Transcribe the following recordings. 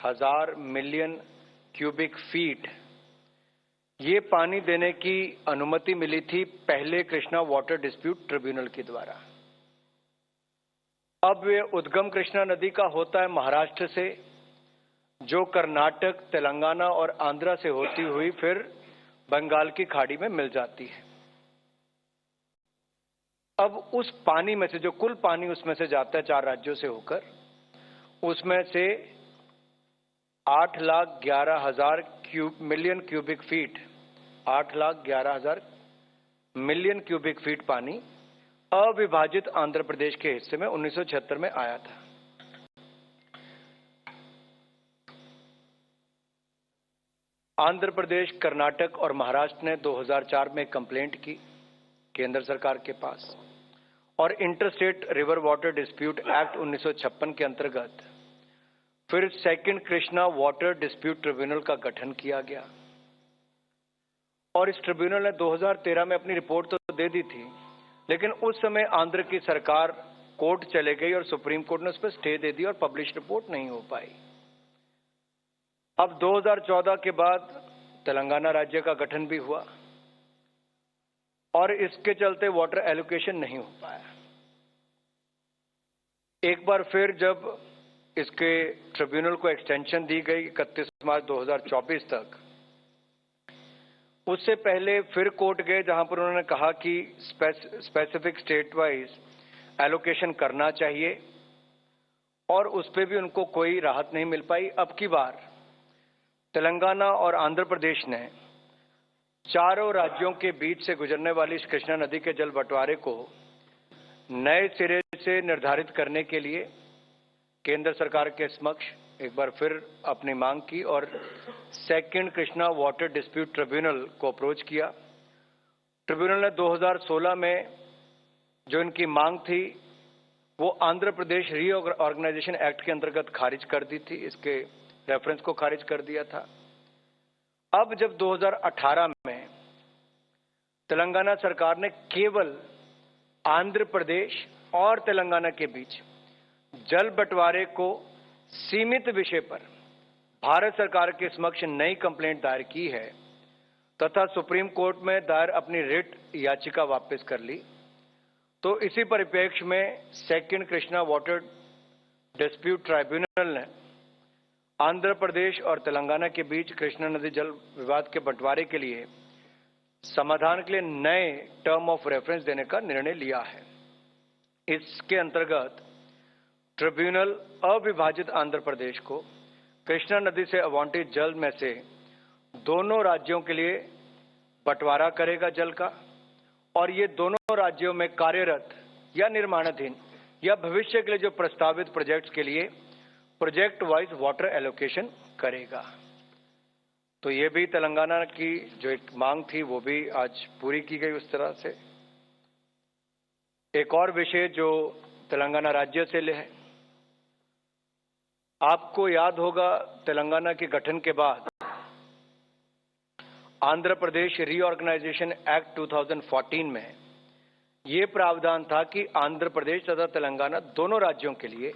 हजार million cubic feet ये पानी देने की अनुमति मिली थी पहले कृष्णा वाटर डिस्प्यूट ट्रिब्यूनल के द्वारा। अब ये उद्गम कृष्णा नदी का होता है महाराष्ट्र से, जो कर्नाटक, तेलंगाना और आंध्रा से होती हुई फिर बंगाल की खाड़ी में मिल जाती है। अब उस पानी में से, जो कुल पानी उसमें से जाता है 4 राज्यों से होकर, उसमें से 8,11,000 million cubic feet 8,11,000 million cubic feet पानी अविभाजित आंध्र प्रदेश के हिस्से में 1976 में आया था। आंध्र प्रदेश, कर्नाटक और महाराष्ट्र ने 2004 में कंप्लेंट की केंद्र सरकार के पास और interstate river water dispute act 1956 के अंतर्गत फिर second Krishna water dispute tribunal का गठन किया गया। और इस ट्रिब्यूनल ने 2013 में अपनी रिपोर्ट तो दे दी थी, लेकिन उस समय आंध्र की सरकार कोर्ट चले गई और सुप्रीम कोर्ट ने उस पर स्टे दे दी और पब्लिश रिपोर्ट नहीं हो पाई। अब 2014 के बाद तेलंगाना राज्य का गठन भी हुआ और इसके चलते वाटर एलोकेशन नहीं हो पाया। एक बार फिर जब इसके ट्रिब्यूनल को एक्सटेंशन दी गई 31 मार्च 2024 तक, उससे पहले फिर कोर्ट गए जहां पर उन्होंने कहा कि स्पेसिफिक स्टेट वाइज एलोकेशन करना चाहिए और उस पर भी उनको कोई राहत नहीं मिल पाई। अब की बार तेलंगाना और आंध्र प्रदेश ने चारों राज्यों के बीच से गुजरने वाली इस कृष्णा नदी के जल बंटवारे को नए सिरे से निर्धारित करने के लिए केंद्र सरकार के समक्ष एक बार फिर अपनी मांग की और second Krishna water dispute tribunal को अप्रोच किया। ट्रिब्यूनल ने 2016 में जो इनकी मांग थी वो आंध्र प्रदेश रीऑर्गेनाइजेशन एक्ट के अंतर्गत खारिज कर दी थी, इसके रेफरेंस को खारिज कर दिया था। अब जब 2018 में तेलंगाना सरकार ने केवल आंध्र प्रदेश और तेलंगाना के बीच जल बंटवारे को सीमित विषय पर भारत सरकार के समक्ष नई कंप्लेंट दायर की है तथा सुप्रीम कोर्ट में दायर अपनी रिट याचिका वापस कर ली, तो इसी परिप्रेक्ष्य में second Krishna water dispute tribunal ने आंध्र प्रदेश और तेलंगाना के बीच कृष्णा नदी जल विवाद के बंटवारे के लिए समाधान के लिए नए टर्म ऑफ रेफरेंस देने का निर्णय लिया है। इसके अंतर्गत ट्रिब्यूनल अविभाजित आंध्र प्रदेश को कृष्णा नदी से आवंटित जल में से दोनों राज्यों के लिए बंटवारा करेगा जल का, और ये दोनों राज्यों में कार्यरत या निर्माणाधीन या भविष्य के लिए जो प्रस्तावित प्रोजेक्ट्स के लिए प्रोजेक्ट वाइज वाटर एलोकेशन करेगा। तो ये भी तेलंगाना की जो एक मांग थी वो भी आज पूरी की गई उस तरह से। एक और विषय जो तेलंगाना राज्य से ले है, आपको याद होगा तेलंगाना के गठन के बाद आंध्र प्रदेश रीऑर्गेनाइजेशन एक्ट 2014 में ये प्रावधान था कि आंध्र प्रदेश तथा तेलंगाना दोनों राज्यों के लिए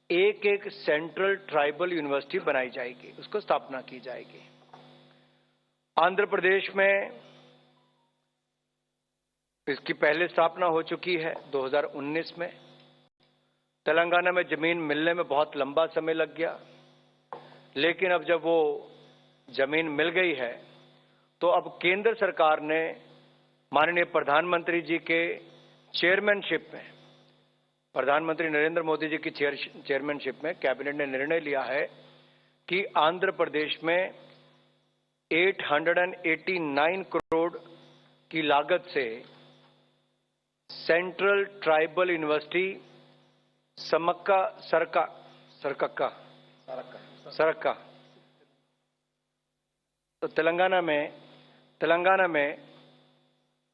एक एक सेंट्रल ट्राइबल यूनिवर्सिटी बनाई जाएगी, उसको स्थापना की जाएगी। आंध्र प्रदेश में इसकी पहले स्थापना हो चुकी है 2019 में। तेलंगाना में जमीन मिलने में बहुत लंबा समय लग गया, लेकिन अब जब वो जमीन मिल गई है तो अब केंद्र सरकार ने माननीय प्रधानमंत्री जी के चेयरमैनशिप में, प्रधानमंत्री नरेंद्र मोदी जी की चेयरमैनशिप में कैबिनेट ने निर्णय लिया है कि आंध्र प्रदेश में 889 करोड़ की लागत से सेंट्रल ट्राइबल यूनिवर्सिटी सरक्का तो तेलंगाना में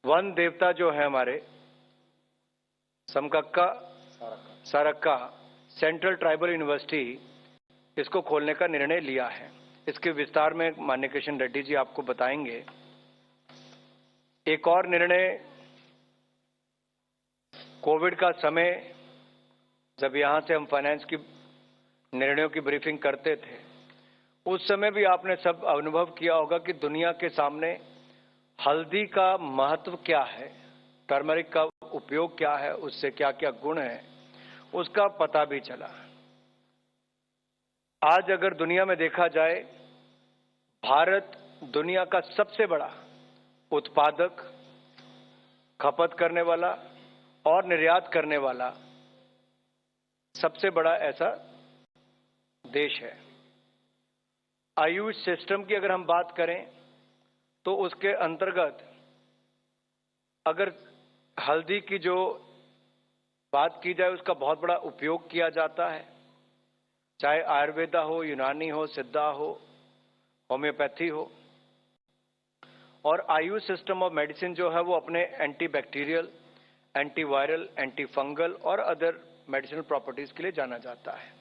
वन देवता जो है हमारे सरक्का सेंट्रल ट्राइबल यूनिवर्सिटी, इसको खोलने का निर्णय लिया है। इसके विस्तार में माननीय किशन रेड्डी जी आपको बताएंगे। एक और निर्णय, कोविड का समय जब यहां से हम फाइनेंस की निर्णयों की ब्रीफिंग करते थे, उस समय भी आपने सब अनुभव किया होगा कि दुनिया के सामने हल्दी का महत्व क्या है, टर्मरिक का उपयोग क्या है, उससे क्या क्या गुण है, उसका पता भी चला। आज अगर दुनिया में देखा जाए, भारत दुनिया का सबसे बड़ा उत्पादक, खपत करने वाला और निर्यात करने वाला सबसे बड़ा ऐसा देश है। आयुष सिस्टम की अगर हम बात करें तो उसके अंतर्गत अगर हल्दी की जो बात की जाए उसका बहुत बड़ा उपयोग किया जाता है, चाहे आयुर्वेदा हो, यूनानी हो, सिद्धा हो, होम्योपैथी हो। और आयुष सिस्टम ऑफ मेडिसिन जो है वो अपने एंटीबैक्टीरियल, एंटीवायरल, एंटी फंगल और अदर मेडिसिनल प्रॉपर्टीज के लिए जाना जाता है।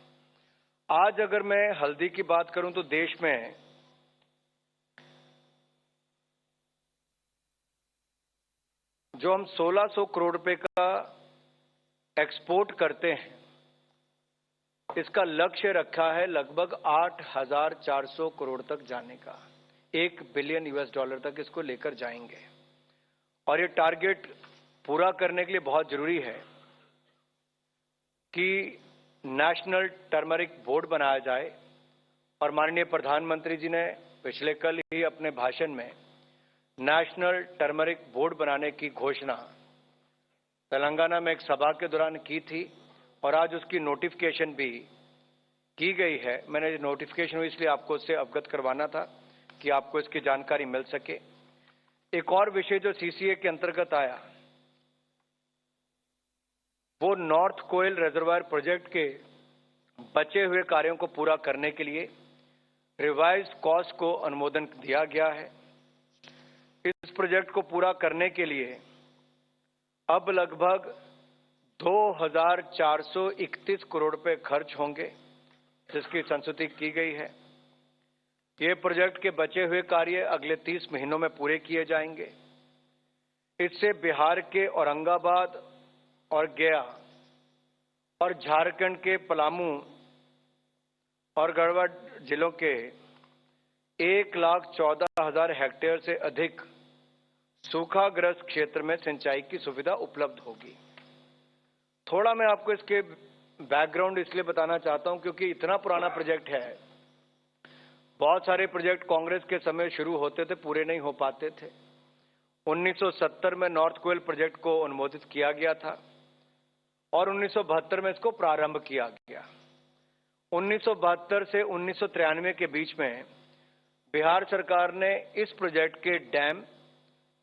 आज अगर मैं हल्दी की बात करूं तो देश में जो हम 1600 करोड़ रुपए का एक्सपोर्ट करते हैं, इसका लक्ष्य रखा है लगभग 8,400 करोड़ तक जाने का। $1 बिलियन तक इसको लेकर जाएंगे और ये टारगेट पूरा करने के लिए बहुत जरूरी है कि नेशनल टर्मरिक बोर्ड बनाया जाए। और माननीय प्रधानमंत्री जी ने पिछले कल ही अपने भाषण में नेशनल टर्मरिक बोर्ड बनाने की घोषणा तेलंगाना में एक सभा के दौरान की थी और आज उसकी नोटिफिकेशन भी की गई है। मैंने नोटिफिकेशन हुई इसलिए आपको उससे अवगत करवाना था कि आपको इसकी जानकारी मिल सके। एक और विषय जो सीसीए के अंतर्गत आया वो नॉर्थ कोयल रिजर्वायर प्रोजेक्ट के बचे हुए कार्यों को पूरा करने के लिए रिवाइज्ड कॉस्ट को अनुमोदन दिया गया है। इस प्रोजेक्ट को पूरा करने के लिए अब लगभग 2,431 करोड़ रुपए खर्च होंगे, जिसकी संस्तुति की गई है। ये प्रोजेक्ट के बचे हुए कार्य अगले 30 महीनों में पूरे किए जाएंगे। इससे बिहार के औरंगाबाद और गया और झारखंड के पलामू और गढ़वा जिलों के 1,14,000 हेक्टेयर से अधिक सूखाग्रस्त क्षेत्र में सिंचाई की सुविधा उपलब्ध होगी। थोड़ा मैं आपको इसके बैकग्राउंड इसलिए बताना चाहता हूं क्योंकि इतना पुराना प्रोजेक्ट है। बहुत सारे प्रोजेक्ट कांग्रेस के समय शुरू होते थे, पूरे नहीं हो पाते थे। 1970 में नॉर्थ कोयल प्रोजेक्ट को अनुमोदित किया गया था और 1972 में इसको प्रारंभ किया गया। 1972 से 1993 के बीच में बिहार सरकार ने इस प्रोजेक्ट के डैम,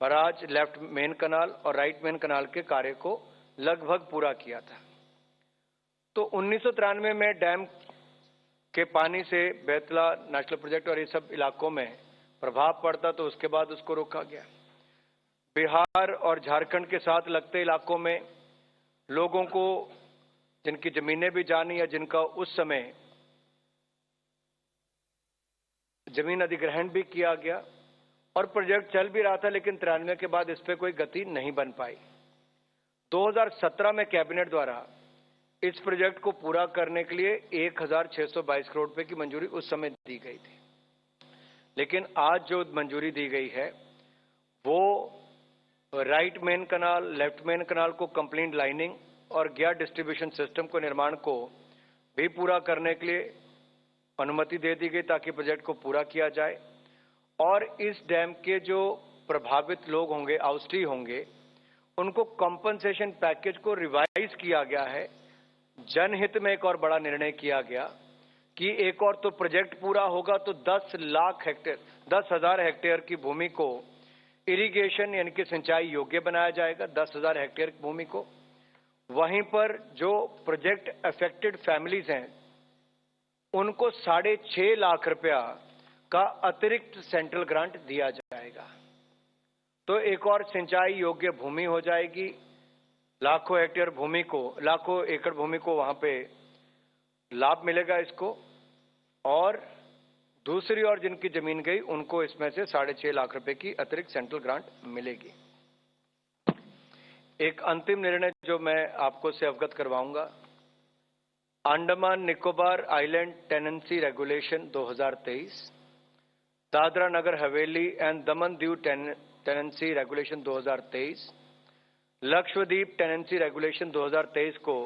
बराज, लेफ्ट मेन कनाल और राइट मेन कनाल के कार्य को लगभग पूरा किया था। तो 1993 में डैम के पानी से बेतला नेशनल प्रोजेक्ट और ये सब इलाकों में प्रभाव पड़ता, तो उसके बाद उसको रोका गया। बिहार और झारखंड के साथ लगते इलाकों में लोगों को जिनकी जमीनें भी जानी या जिनका उस समय जमीन अधिग्रहण भी किया गया और प्रोजेक्ट चल भी रहा था, लेकिन 93 के बाद इस पर कोई गति नहीं बन पाई। 2017 में कैबिनेट द्वारा इस प्रोजेक्ट को पूरा करने के लिए 1,622 करोड़ रुपए की मंजूरी उस समय दी गई थी, लेकिन आज जो मंजूरी दी गई है वो राइट मेन कनाल, लेफ्ट मेन कनाल को कंप्लीट लाइनिंग और गैर डिस्ट्रीब्यूशन सिस्टम को निर्माण को भी पूरा करने के लिए अनुमति दे दी गई ताकि प्रोजेक्ट को पूरा किया जाए। और इस डैम के जो प्रभावित लोग होंगे, आउस्टी होंगे, उनको कंपनसेशन पैकेज को रिवाइज किया गया है। जनहित में एक और बड़ा निर्णय किया गया कि एक और तो प्रोजेक्ट पूरा होगा तो 10,000 हेक्टेयर की भूमि को इरिगेशन यानी कि सिंचाई योग्य बनाया जाएगा, 10,000 हेक्टेयर की भूमि को। वहीं पर जो प्रोजेक्ट अफेक्टेड फैमिलीज हैं उनको 6.5 लाख रुपया का अतिरिक्त सेंट्रल ग्रांट दिया जाएगा। तो एक और सिंचाई योग्य भूमि हो जाएगी। लाखों हेक्टेयर भूमि को, लाखों एकड़ भूमि को वहां पे लाभ मिलेगा इसको। और दूसरी ओर जिनकी जमीन गई उनको इसमें से 6.5 लाख रुपए की अतिरिक्त सेंट्रल ग्रांट मिलेगी। एक अंतिम निर्णय जो मैं आपको से अवगत करवाऊंगा Andaman Nicobar island tenancy regulation 2023, Dadra Nagar Haveli and Daman Diu tenancy regulation 2023, Lakshadweep tenancy regulation 2023 को